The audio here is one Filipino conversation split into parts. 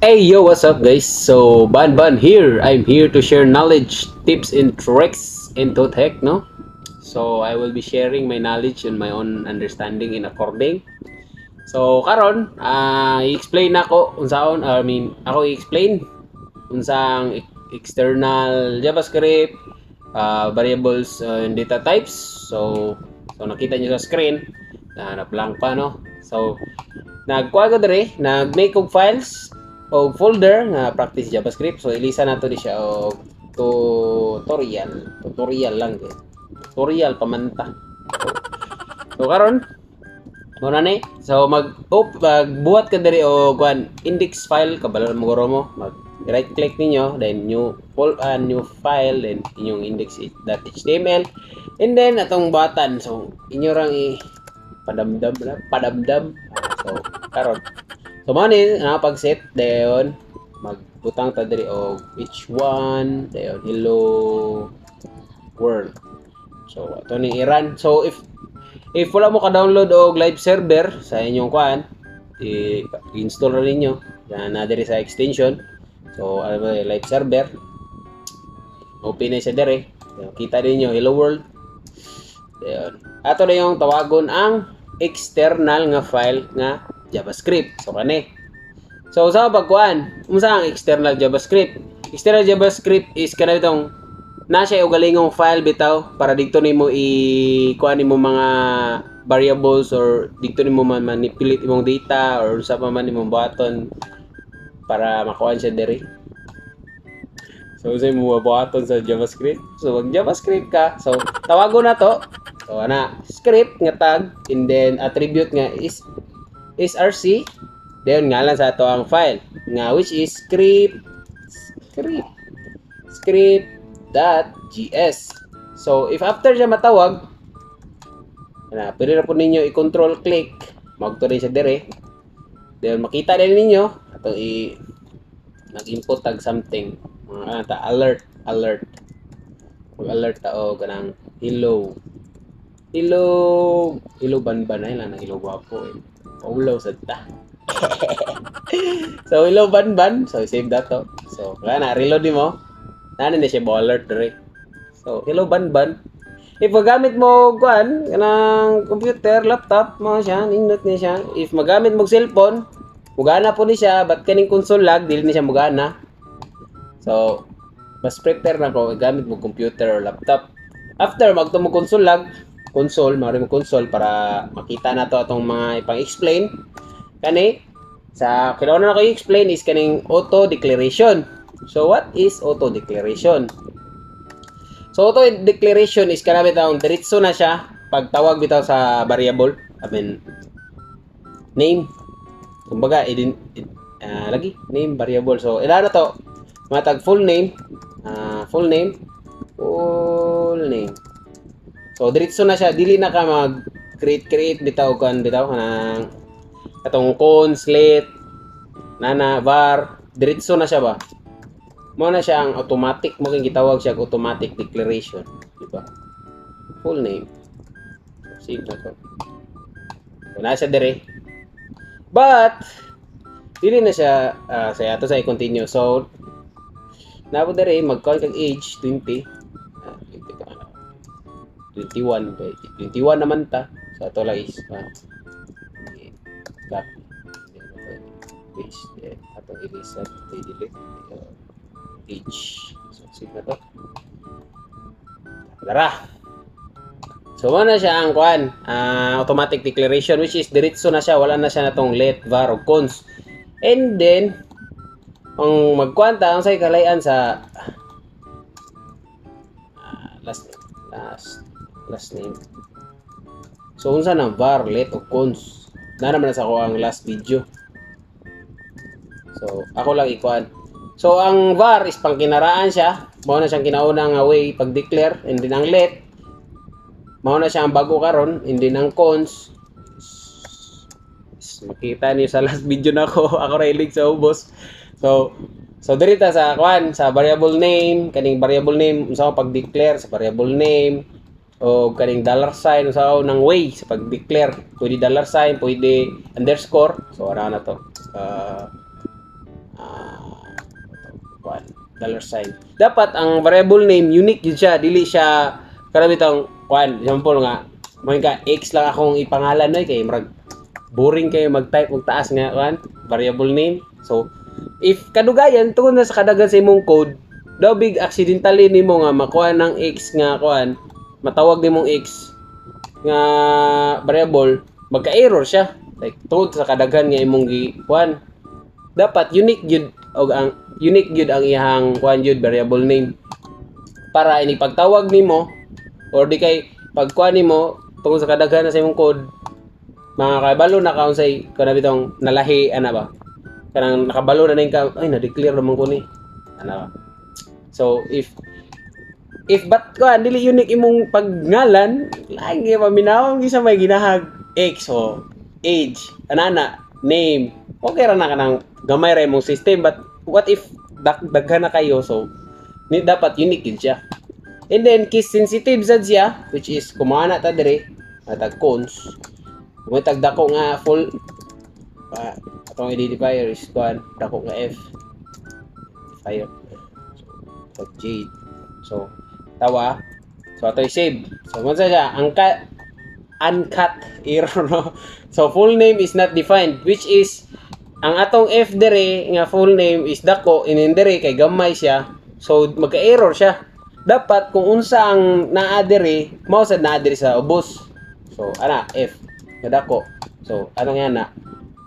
Hey yo, what's up guys? So, Ban here. I'm here to share knowledge, tips, and tricks into tech, no? So, I will be sharing my knowledge and my own understanding in according. So, karon, i-explain ako unsaon, ako i-explain unsang external JavaScript, variables, and data types. So nakita niyo sa screen, na blank pa, no? So, nagkuha ko dere, nag-make og files o folder nga practice JavaScript. So ilisa nato di siya og tutorial lang gyud. Tutorial pamanta. So karon mo na ni. So magbuhat ka diri og index file kabalo mo guro mo. Mag right click ninyo, then new file, then inyong index.html, and then atong button. So inyo rang padamdam. So karon, so mo ni pag set dayon magbutang ta diri og which one dayon hello world. So ato ni i-run. So if wala mo ka-download og live server sa inyong i-install rin ninyo na diri sa extension. So ano ba live server, open na siya dere. Kita ninyo hello world. Dayon ato na yung tawagon ang external nga file nga JavaScript. So kani. So sa pagkuan, unsa ang external JavaScript? External JavaScript is kana bitong na siya og galingong file bitaw para dito nimo kuan nimo mga variables or dito nimo manipulate imong data or sa pa man imong button para makuha siya diri. So sa mo button sa JavaScript. So mag JavaScript ka. So tawagon na to. So ana script nga tag and then attribute nga is src. Then ngalan sa ato ang file nga which is script.js. So if after siya matawag pwede na po ninyo i-control click magto rin siya dire. Then makita din ninyo atong nag-input tag something alert mag-alert ta o ganang hello banban ay lang hello gwapo paulaw sa ta. So hello banban, so save dato. So kana reload mo nana na siya alert dire. So hello banban, if magamit mo kanang computer laptop mo siya nindot niya siya. If magamit mo cellphone mugana po ni siya, but kaning console lag dili ni siya mugana. So mas prepare na ko gamit mo computer or laptop. After magto mo console para makita na to atong mga ipang-explain. Kani sa kailangan na ko i-explain is kaning auto declaration. So what is auto declaration? So auto declaration is kana bitaw diretso na siya pagtawag bitaw sa variable, name. Kumbaga lagi name variable. So ila na to matag full name. So diretso na siya, dili na ka mag create bitaw kanang atong cons let nana var, diretso na siya ba. Mo na siya ang automatic mo kay gitawag siya automatic declaration, di ba? Full name. Save na to. So na siya dire. But dili na siya sa ato sa i-continue. So nabo dere mag-call kag age 20 21 naman ta. So ato lang is paste atong i-reset delete age. So save na to. Lara. So na siya ang automatic declaration which is diretso na siya, wala na siya natong let var o cons. And then ang magkwanta ang say kalayan sa last name. So unsa nang var let o cons na naman sa ako ang last video. So ako lang ikuan. So ang var is pang kinaraan siya, mao na siyang kinaunang way pag declare, and then ang let mao na siya ang bago karon, and then ang cons makita niyo sa last video na ako railig sa ubos. So dirita sa sa variable name, kaning variable name unsa pag declare sa variable name o kaning $sign unsa nang way sa pag declare, pwede $sign, pwede underscore. So ara na to kuan dollar sign. Dapat ang variable name unique yun siya, dili siya kada bitong kuan, example nga mo ka X lang akong ipangalan noy kay murag boring kayo mag-type og taas nga kuan variable name. So if kadugayan tungod na sa kadagan sa imong code, daw big accidentally nimo nga makuha ng X nga kuan, matawag nimong X nga variable, magka-error siya. Like tungod sa kadaghan nga imong kuan, dapat unique gyud og ang unique gyud ang iyang kuan gyud variable name para ini pagtawag nimo or di kay pagkuan nimo tungod sa kadaghan sa imong code, mga kabalo na kaon say kana bitong nalahi ana ba, kanang nakabalo na ning ka ay na-declare naman ko ni ana ba. So if but kuan dili unique imong pagngalan, lain gyud paminawon gisa may ginahag X o age anana name, okay ra na kanang gamay ra imong system. But what if daghan na kayo, so ni dapat unique yun siya. And then case sensitive sad siya, which is kumana ta dire tag cons, kung tag dako nga full atong identifier is kuan dako nga F fire, so J, so tawa, so ato i-save. So mo siya ang uncut error no. So full name is not defined, which is ang atong F dire nga full name is dako, inindire kay gamay siya, so magka-error siya. Dapat kung unsa ang naa dire mao sad naa dire sa ubos. So ana F nga dako, so ano nga na,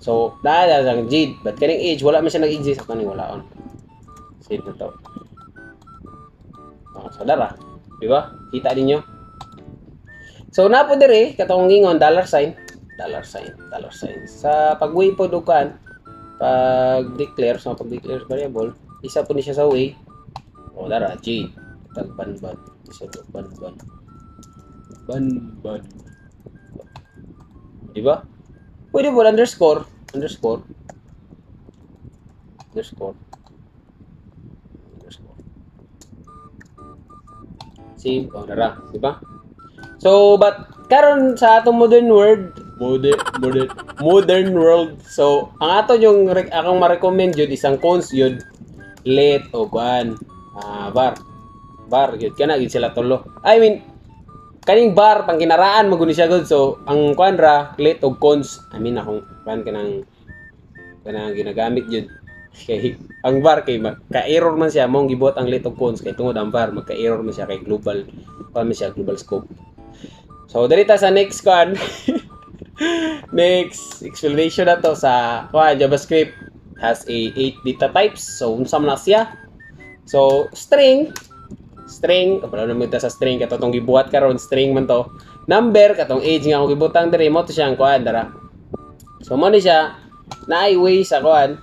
so naa sang J, but kaning age wala man siya nag-exist sa kaning wala on. Save na to. Sadara, di ba? Kita ninyo. So napo dire katong gingon dollar sign. Sa pag-way po dukan, pag-declare sa pag-declare variable, isa po ni siya sa way. O dara J tag banban, isa do banban. Di ba? Pwede po underscore. Save, o dara, di ba? So, but karon sa atong modern world, so ang ato yung akong ma-recommend yun isang cons yun, let o kuan, bar yun kana gid sila tulo. I mean kaning bar pang kinaraan maguni siya gud. So ang kuan ra let og cons, I mean akong kuan kanang ginagamit yun. Kay ang bar kay ka-error man siya mong gibuhat ang let og cons kay tungod ang bar magka-error man siya kay global scope. So dito sa next kuan next explanation na to sa JavaScript has a 8 data types. So unsa man na siya? So string kapala naman ta sa string katong gibuhat karon, string man to. Number katong age nga akong gibutang dire mo to siyang kuan dara. So mo ni siya naay way sa kuan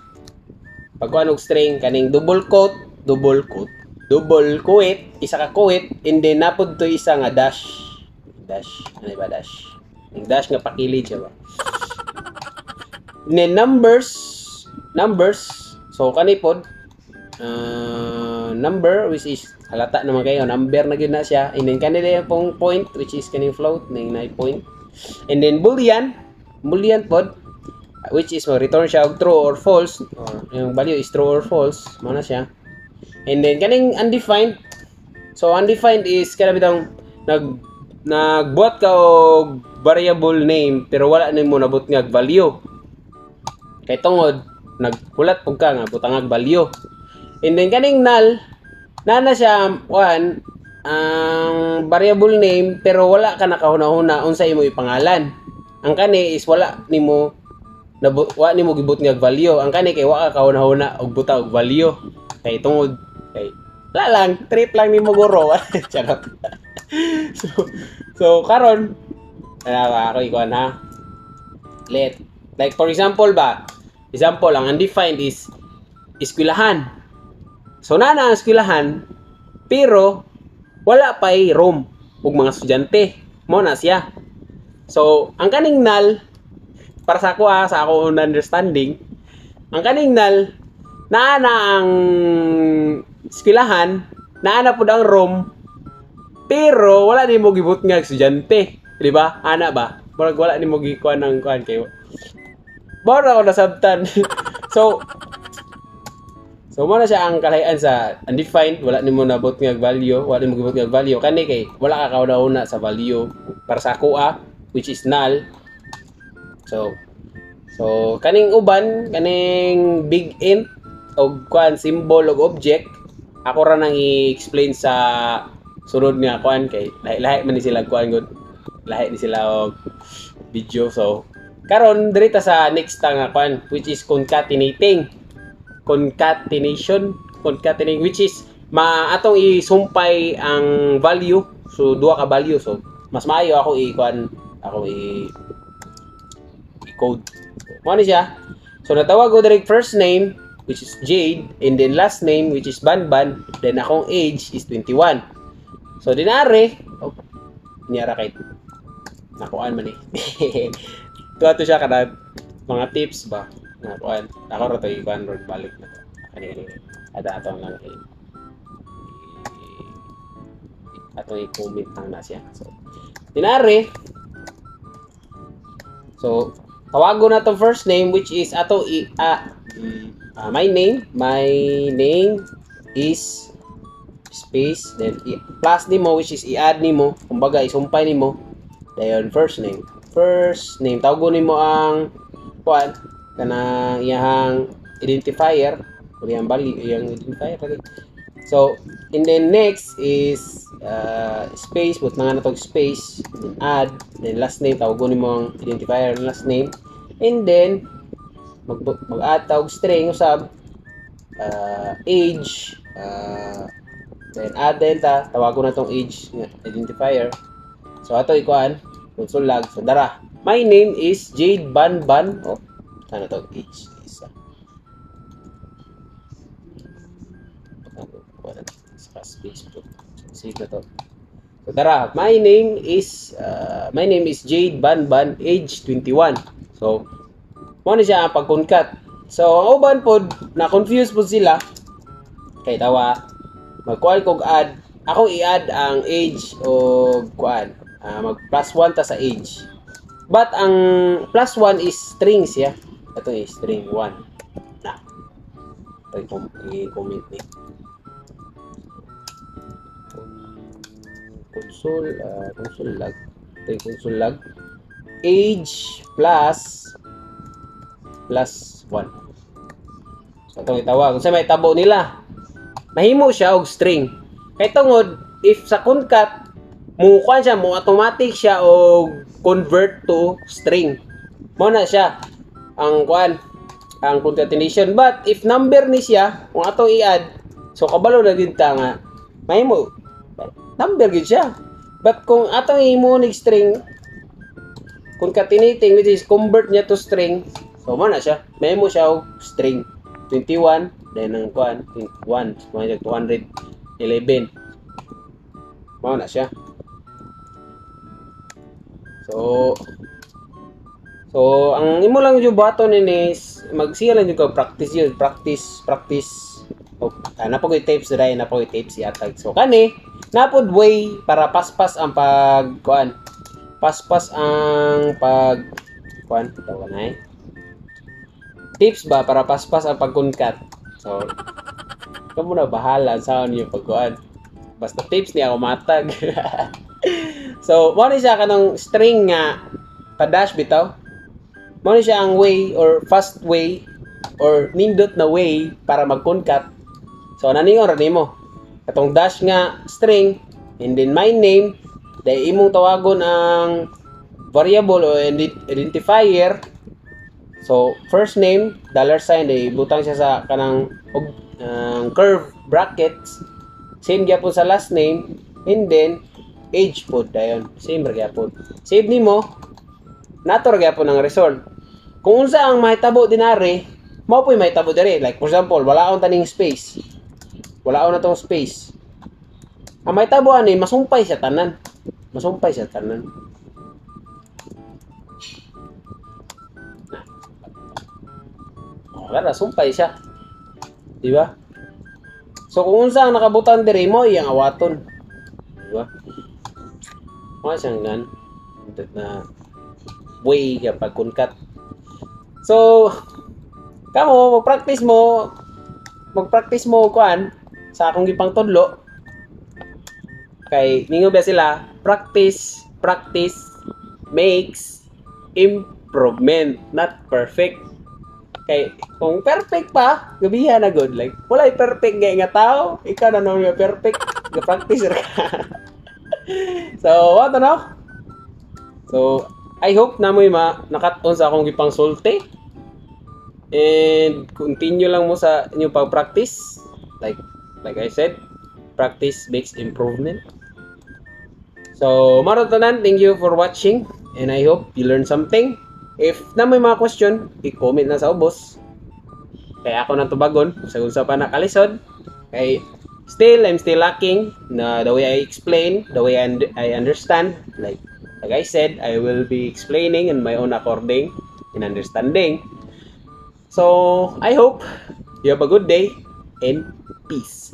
pagkuan og string kaning double quote, isa ka quote, and then napod to isa nga dash. Ano ba dash? Yung dash nga pakilid siya ba? Then numbers. So kanipod number which is halata naman kayo, number na gyud na siya. And then kanila yung point which is kaning float ning na point. And then boolean pod which is return siya og true or false, or yung value is true or false, mo na siya. And then kaning undefined. So undefined is kada bitang nagbuhat ka og variable name pero wala nimo nabut nga value. Kay tungod nagkulat pug ka nga butang nga value. And then kaning null na siya ang variable name pero wala ka nakahuna-huna unsa imo ipangalan. Ang kani is wala nimo gibut nga value. Ang kani kay wala ka kahuna-huna og buta og value. Kay tungod kay lang trip lang nimo guro. Charot. So karon ako ikuan ha. Let like for example ang undefined is eskwelahan. So na ang eskwelahan pero wala pa'y room ug mga estudyante. Mo na siya. So ang kaning null para sa ako understanding, ang kaning null naa ang eskwelahan, naa pud ang room pero wala nimo gibut nga estudyante, di ba? Ana ba? Murag wala nimo gikuan ng kuan kayo. Bora ako nasabtan. So So mo na siya ang kalahian sa undefined, wala nimo nabot nga value, wala nimo gibot nga value kani kay wala ka kauna sa value para sa ako which is null. So kaning uban, kaning big int og kuan symbol og object, ako ra nang i-explain sa sunod nga kuan kay lahi man ni sila kuan gud. Lahi ni sila og video. So karon diri ta sa next ta nga kuan which is concatenating which is atong isumpay ang value, so duha ka value. So mas maayo ako i-code mo ni siya. So natawag ko direct first name which is Jade, and then last name which is Banban, then akong age is 21. So dinare niyara kay nakuan man tuwa siya kada mga tips ba na kuan ako ra to ikuan ron balik na to kanini ada atong lang atong i-comment lang na siya. So tinari, so tawago na tong first name which is ato my name is space then plus nimo which is i-add nimo, kumbaga isumpay nimo dayon first name tawago nimo ang kuan kanang iyang identifier o iyang value iyang identifier lagi. So and then next is space, but nga natog space, then add, then last name tawago nimo ang identifier last name, and then mag-add tawag string usab age, then add delta tawago na tong age identifier. So ato ikuan console log. So dara, my name is Jade Banban. Oh, ano to? Age is space to. Sige to. So dara, my name is Jade Banban, age 21. So mo na siya ang pag-concat. So ang uban pod na confuse po sila kay tawa mag-call kog add, akong i-add ang age o kuan mag plus 1 ta sa age. But ang plus 1 is strings ya. Ito is string 1. Na. Ito i-comment ni. Console log. Ito yung console log. Age plus 1. So itong itawag. Kung sa may tabo nila, mahimo siya og string. Kay tungod, if sa concat, mukuan siya, mo automatic siya og convert to string. Mo na siya ang kuan, ang concatenation. But if number ni siya, kung atong i-add, so kabalo na din ta nga mahimo number gid siya. But kung atong imo nig string concatenating, which is convert niya to string, so mo na siya, mahimo siya og string 21, then ang kuan 1 211 mo na siya. So ang imo lang yung button is magsiya lang yung practice yun. Practice. O, napag yung tapes dahil napag yung tapes yatag. So kani, napod way para paspas ang pagkuan. Paspas ang pagkuan. Tawa na tips ba para paspas ang pagkunkat. So kamo na bahala sa yung pagkuan. Basta tips niya ako matag. So, mo ni siya kanang string nga pa-dash bitaw. Mo ni siya ang way or fast way or nindot na way para mag-concat. So, naningon ra nimo. Katong dash nga string and then my name, dahil imong tawagon ang variable o identifier. So, first name, $sign, dahil butang siya sa kanang curve brackets. Same gyapon sa last name, and then age pod dayon same ra gyapon. Save nimo nato ra gyapon ang result. Kung unsa ang mahitabo dinari, mao po'y mahitabo diri. Like for example, wala akong taning space, wala akong natong space, ang mahitabo ani masumpay sa tanan. Wala sumpay siya, di ba? So kung unsa ang nakabutan diri mo iyang awaton, di ba? Mga siyang gan na way kapag kunkat. So kamo mag-practice mo mag-practice mo kuan sa akong gipang tudlo kay ningo ba sila practice makes improvement, not perfect. Kay kung perfect pa gabiha na good, like walay perfect nga tao, ikaw na naman yung perfect ga practice ra ka. So what no, so I hope na mo nakat-on sa akong gipang sulti. And continue lang mo sa inyong pag-practice. Like I said, practice makes improvement. So, maratanan, thank you for watching. And I hope you learned something. If na may mga question, i-comment na sa ubos. Kaya ako nang tubagon, sa pa nakalisod. Kay I'm still lacking na the way I explain, the way I understand. Like I said, I will be explaining in my own according and understanding. So, I hope you have a good day and peace.